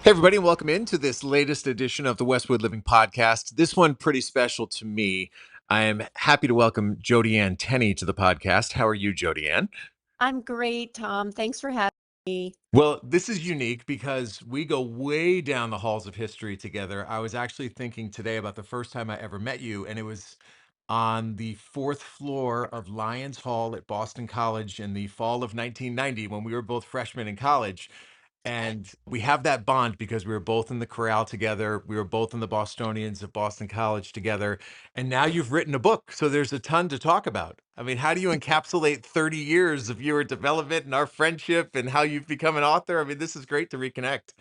Hey, everybody, and welcome into this latest edition of the Westwood Living Podcast. This one pretty special to me. I am happy to welcome Jodiann Tenney to the podcast. How are you, Jodiann? I'm great, Tom. Thanks for having me. Well, this is unique because we go way down the halls of history together. I was actually thinking today about the first time I ever met you, and it was on the fourth floor of Lyons Hall at Boston College in the fall of 1990 when we were both freshmen in college. And we have that bond because we were both in the chorale together. We were both in the Bostonians at Boston College together. And now you've written a book. So there's a ton to talk about. I mean, how do you encapsulate 30 years of your development and our friendship and how you've become an author? I mean, this is great to reconnect.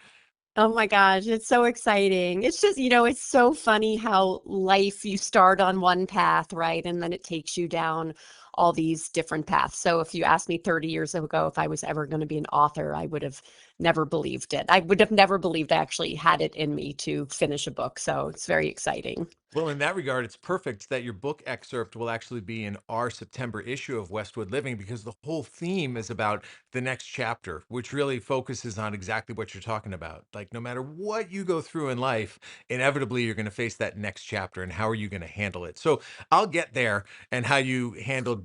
Oh my gosh, it's so exciting. It's just, it's so funny how life you start on one path, right? And then it takes you down all these different paths. So if you asked me 30 years ago if I was ever going to be an author, I would have never believed it. I would have never believed I actually had it in me to finish a book. So it's very exciting. Well, in that regard, it's perfect that your book excerpt will actually be in our September issue of Westwood Living because the whole theme is about the next chapter, which really focuses on exactly what you're talking about. Like, no matter what you go through in life, inevitably you're going to face that next chapter, and how are you going to handle it? So I'll get there and how you handled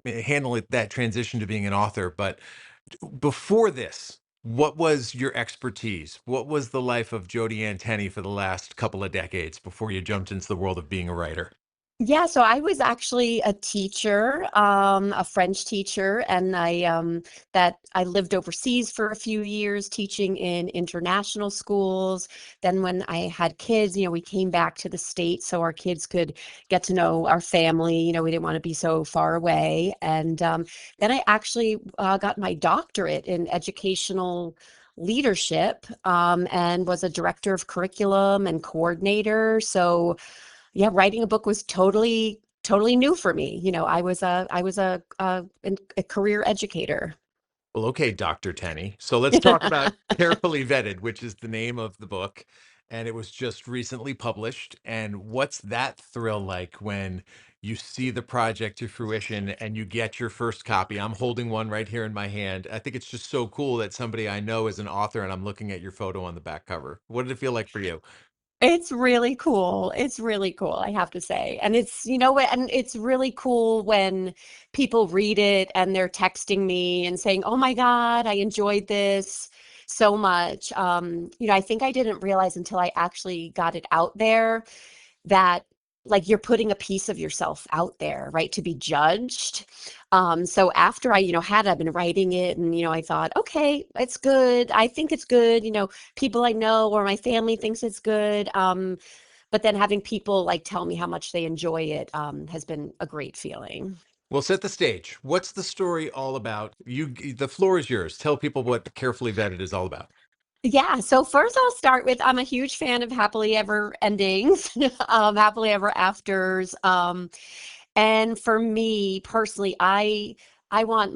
handling that transition to being an author. But before this, what was your expertise? What was the life of Jodiann Tenney for the last couple of decades before you jumped into the world of being a writer? Yeah, so I was actually a teacher, a French teacher, and I lived overseas for a few years teaching in international schools. Then when I had kids, we came back to the States so our kids could get to know our family. We didn't want to be so far away. And then I actually got my doctorate in educational leadership, and was a director of curriculum and coordinator. So yeah, writing a book was totally new for me. I was a career educator. Well, okay, Dr. Tenney. So let's talk about Carefully Vetted, which is the name of the book. And it was just recently published. And what's that thrill like when you see the project to fruition and you get your first copy? I'm holding one right here in my hand. I think it's just so cool that somebody I know is an author and I'm looking at your photo on the back cover. What did it feel like for you? It's really cool. It's really cool, I have to say. And and it's really cool when people read it and they're texting me and saying, "Oh my God, I enjoyed this so much." I think I didn't realize until I actually got it out there that like you're putting a piece of yourself out there, right, to be judged. So after I've been writing it and, I thought, okay, it's good. I think it's good. People I know or my family thinks it's good. But then having people like tell me how much they enjoy it, has been a great feeling. Well, set the stage. What's the story all about? The floor is yours. Tell people what Carefully Vetted is all about. Yeah, so first I'll start with I'm a huge fan of happily ever endings, happily ever afters. And for me personally, I want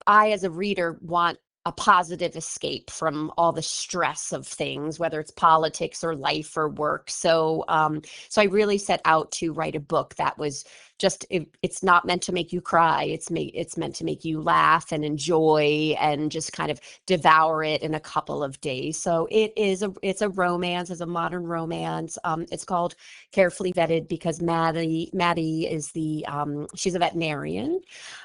I as a reader want a positive escape from all the stress of things, whether it's politics or life or work. So I really set out to write a book that was it's not meant to make you cry. It's meant to make you laugh and enjoy and just kind of devour it in a couple of days. So it's a romance, it's a modern romance. It's called Carefully Vetted because Maddie is she's a veterinarian.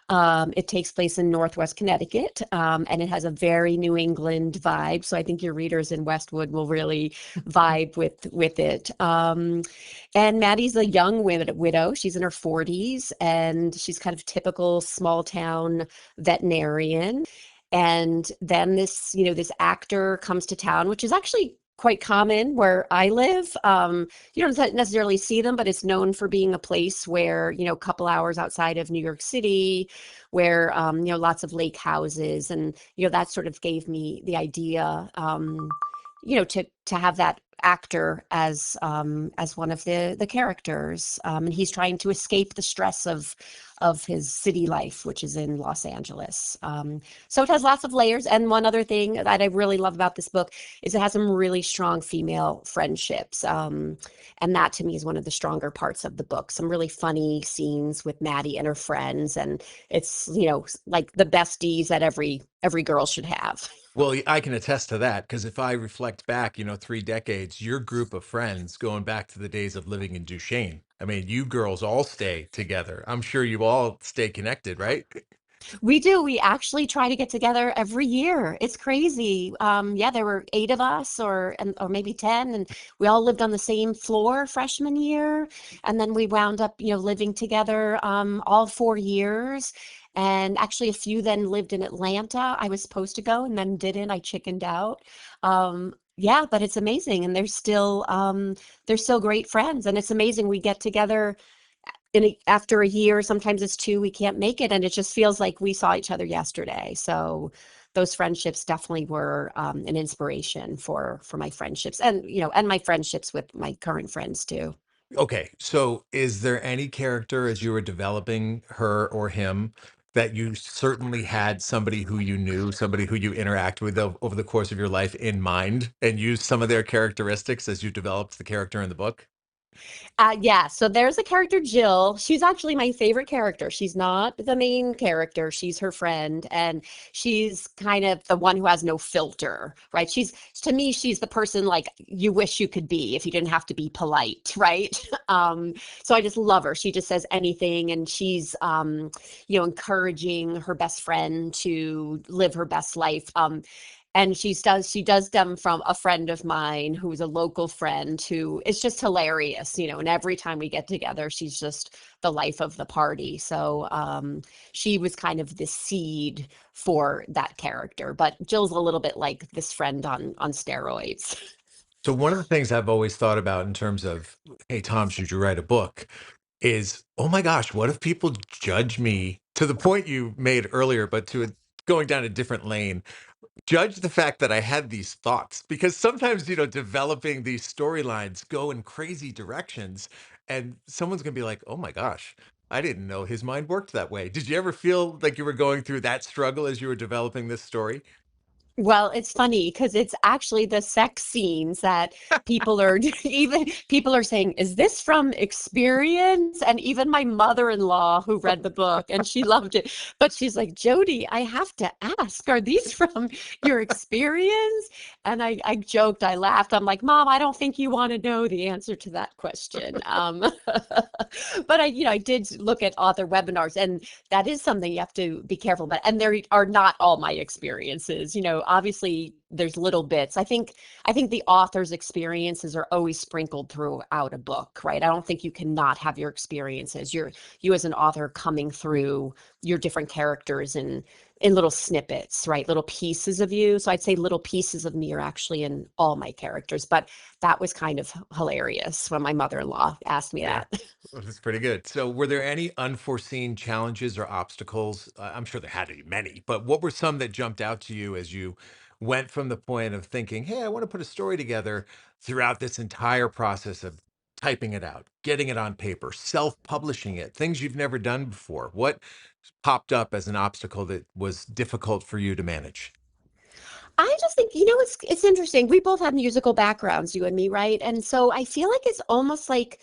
It takes place in Northwest Connecticut, and it has a very New England vibe. So I think your readers in Westwood will really vibe with it. And Maddie's a young widow. She's in her 40s, and she's kind of typical small town veterinarian. And then this actor comes to town, which is actually quite common where I live. You don't necessarily see them, but it's known for being a place where, a couple hours outside of New York City, where, lots of lake houses. And, that sort of gave me the idea, to have that actor as one of the characters, and he's trying to escape the stress of his city life, which is in Los Angeles. So it has lots of layers. And one other thing that I really love about this book is it has some really strong female friendships. And that to me is one of the stronger parts of the book. Some really funny scenes with Maddie and her friends, and it's, like the besties that every girl should have. Well, I can attest to that because if I reflect back, 3 decades, your group of friends going back to the days of living in Duchesne. I mean, you girls all stay together. I'm sure you all stay connected, right? We do. We actually try to get together every year. It's crazy. Yeah, there were 8 of us, or maybe 10, and we all lived on the same floor freshman year, and then we wound up, living together all 4 years. And actually, a few then lived in Atlanta. I was supposed to go and then didn't. I chickened out. Yeah, but it's amazing, and they're still great friends, and it's amazing we get together after a year. Sometimes it's 2, we can't make it, and it just feels like we saw each other yesterday. So those friendships definitely were an inspiration for my friendships, and my friendships with my current friends too. Okay, so is there any character as you were developing her or him that you certainly had somebody who you knew, somebody who you interact with over the course of your life in mind and used some of their characteristics as you developed the character in the book? Yeah, so there's a character, Jill. She's actually my favorite character. She's not the main character. She's her friend, and she's kind of the one who has no filter, right? To me, she's the person like you wish you could be if you didn't have to be polite, right? So I just love her. She just says anything, and she's, encouraging her best friend to live her best life. And she does them from a friend of mine who's a local friend who is just hilarious, and every time we get together, she's just the life of the party. So she was kind of the seed for that character, but Jill's a little bit like this friend on steroids. So one of the things I've always thought about in terms of, hey, Tom, should you write a book? Is, oh my gosh, what if people judge me to the point you made earlier, but going down a different lane? Judge the fact that I had these thoughts because sometimes, developing these storylines go in crazy directions, and someone's going to be like, oh my gosh, I didn't know his mind worked that way. Did you ever feel like you were going through that struggle as you were developing this story? Well, it's funny because it's actually the sex scenes that people are even people are saying, "Is this from experience?" And even my mother-in-law who read the book and she loved it, but she's like, "Jody, I have to ask, are these from your experience?" And I joked, I laughed. I'm like, "Mom, I don't think you want to know the answer to that question." But I did look at author webinars, and that is something you have to be careful about. And there are not all my experiences. Obviously there's little bits. I think the author's experiences are always sprinkled throughout a book, right? I don't think you cannot have your experiences. You as an author coming through your different characters in little snippets, right? Little pieces of you. So I'd say little pieces of me are actually in all my characters. But that was kind of hilarious when my mother-in-law asked me Yeah. that. Well, that's pretty good. So, were there any unforeseen challenges or obstacles? I'm sure there had to be many, but what were some that jumped out to you as you went from the point of thinking, hey, I want to put a story together throughout this entire process of typing it out, getting it on paper, self publishing it, things you've never done before? What popped up as an obstacle that was difficult for you to manage? I just think, it's interesting. We both have musical backgrounds, you and me, right? And so I feel like it's almost like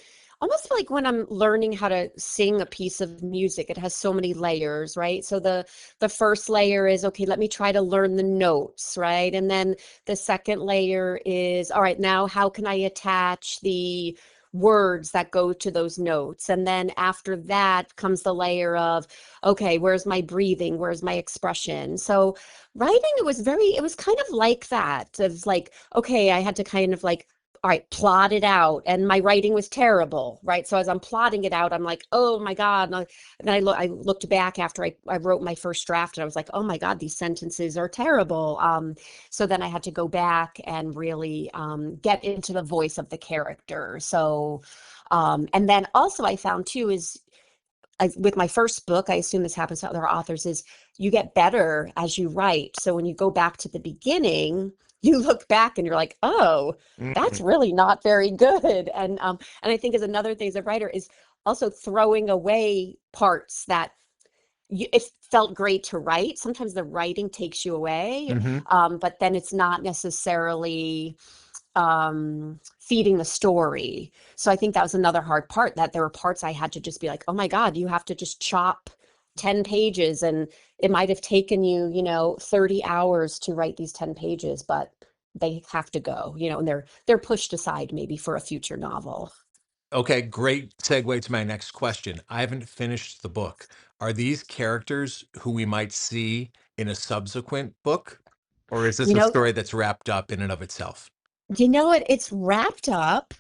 when I'm learning how to sing a piece of music, it has so many layers, right? So the first layer is, okay, let me try to learn the notes, right? And then the second layer is, all right, now how can I attach the words that go to those notes? And then after that comes the layer of, okay, where's my breathing? Where's my expression? So writing, it was kind of like that. Of like, okay, I had to kind of like, all right, plot it out. And my writing was terrible, right? So as I'm plotting it out, I'm like, oh my God. And I looked back after I wrote my first draft, and I was like, oh my God, these sentences are terrible. So then I had to go back and really get into the voice of the character. So, and then also I found too is with my first book, I assume this happens to other authors, is you get better as you write. So when you go back to the beginning, you look back and you're like, oh, that's Mm. really not very good. And I think is another thing as a writer is also throwing away parts that it felt great to write. Sometimes the writing takes you away, Hmm. but then it's not necessarily feeding the story. So I think that was another hard part, that there were parts I had to just be like, oh my God, you have to just chop 10 pages. And it might have taken you, 30 hours to write these 10 pages, but they have to go, and they're pushed aside maybe for a future novel. Okay, great segue to my next question. I haven't finished the book. Are these characters who we might see in a subsequent book, or is this You a know, story that's wrapped up in and of itself? You know what? It's wrapped up,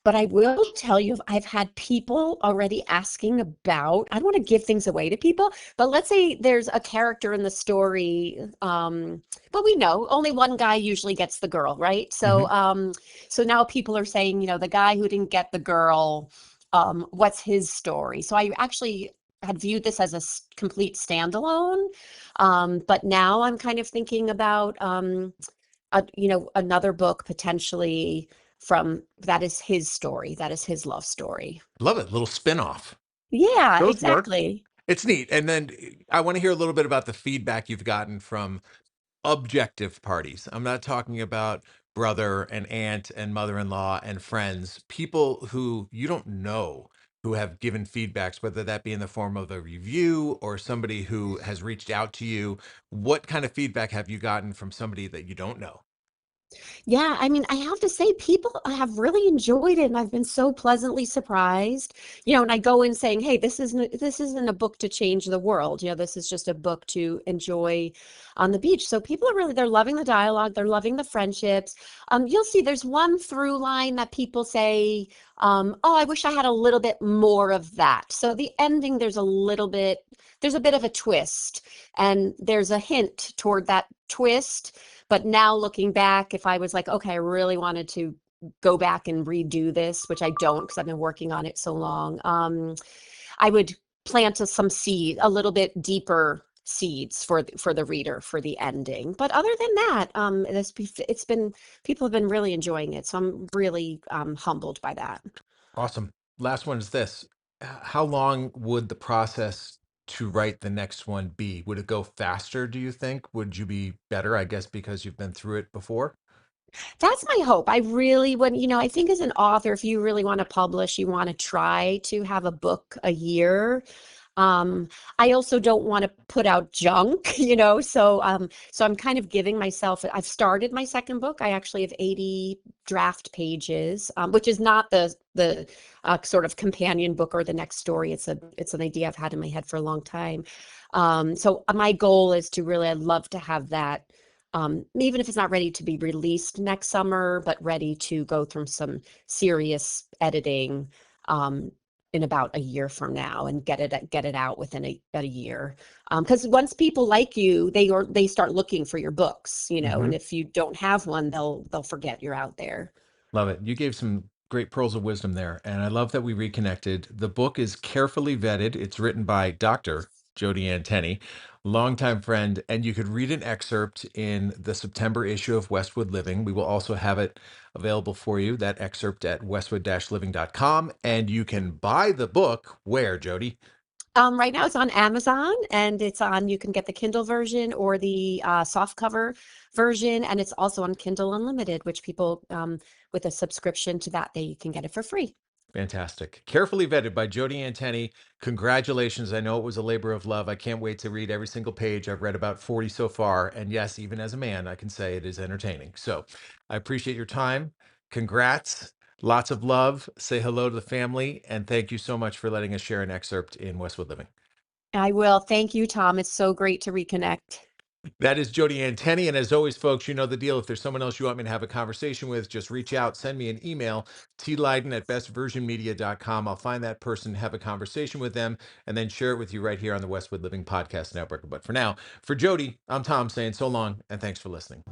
but I will tell you, I've had people already asking about, I don't want to give things away to people, but let's say there's a character in the story, but we know only one guy usually gets the girl, right? Hmm. So now people are saying, the guy who didn't get the girl, what's his story? So I actually had viewed this as a complete standalone, but now I'm kind of thinking about, another book potentially from that is his story, that is his love story. Love it. Little spin-off. Yeah, Those work. exactly. It's neat. And then I want to hear a little bit about the feedback you've gotten from objective parties. I'm not talking about brother and aunt and mother-in-law and friends, people who you don't know who have given feedbacks, whether that be in the form of a review or somebody who has reached out to you. What kind of feedback have you gotten from somebody that you don't know? Yeah, I mean, I have to say, people have really enjoyed it, and I've been so pleasantly surprised. And I go in saying, "Hey, this isn't a book to change the world. This is just a book to enjoy on the beach." So people are they're loving the dialogue, they're loving the friendships. You'll see there's one through line that people say, "Oh, I wish I had a little bit more of that." So the ending, there's a bit of a twist, and there's a hint toward that twist. But now looking back, if I was like, okay, I really wanted to go back and redo this, which I don't because I've been working on it so long, I would plant some seed, a little bit deeper seeds for the reader for the ending. But other than that, it's been people have been really enjoying it, so I'm really humbled by that. Awesome. Last one is this. How long would the process to write the next one be? Would it go faster, do you think? Would you be better, I guess, because you've been through it before? That's my hope. I really would, I think as an author, if you really want to publish, you want to try to have a book a year. Um, I also don't want to put out junk, so I'm kind of giving myself, I've started my second book. I actually have 80 draft pages, which is not the sort of companion book or the next story. It's an idea I've had in my head for a long time. So my goal is to really, I'd love to have that, even if it's not ready to be released next summer, but ready to go through some serious editing, in about a year from now and get it out within a year. Because once people like you, they start looking for your books, and if you don't have one, they'll forget you're out there. Love it. You gave some great pearls of wisdom there. And I love that we reconnected. The book is carefully vetted. It's written by Dr. Jodiann Tenney, longtime friend. And you could read an excerpt in the September issue of Westwood Living. We will also have it available for you, that excerpt at westwood-living.com. And you can buy the book where, Jody? Right now it's on Amazon, and you can get the Kindle version or the soft cover version, and it's also on Kindle Unlimited, which people, with a subscription to that, they can get it for free. Fantastic. Carefully vetted by Jodi Ann Tenney. Congratulations. I know it was a labor of love. I can't wait to read every single page. I've read about 40 so far. And yes, even as a man, I can say it is entertaining. So I appreciate your time. Congrats. Lots of love. Say hello to the family. And thank you so much for letting us share an excerpt in Westwood Living. I will. Thank you, Tom. It's so great to reconnect. That is Jodi Ann Tenney. And as always, folks, you know the deal. If there's someone else you want me to have a conversation with, just reach out, send me an email, tleiden@bestversionmedia.com. I'll find that person, have a conversation with them, and then share it with you right here on the Westwood Living Podcast Network. But for now, for Jodi, I'm Tom saying so long and thanks for listening.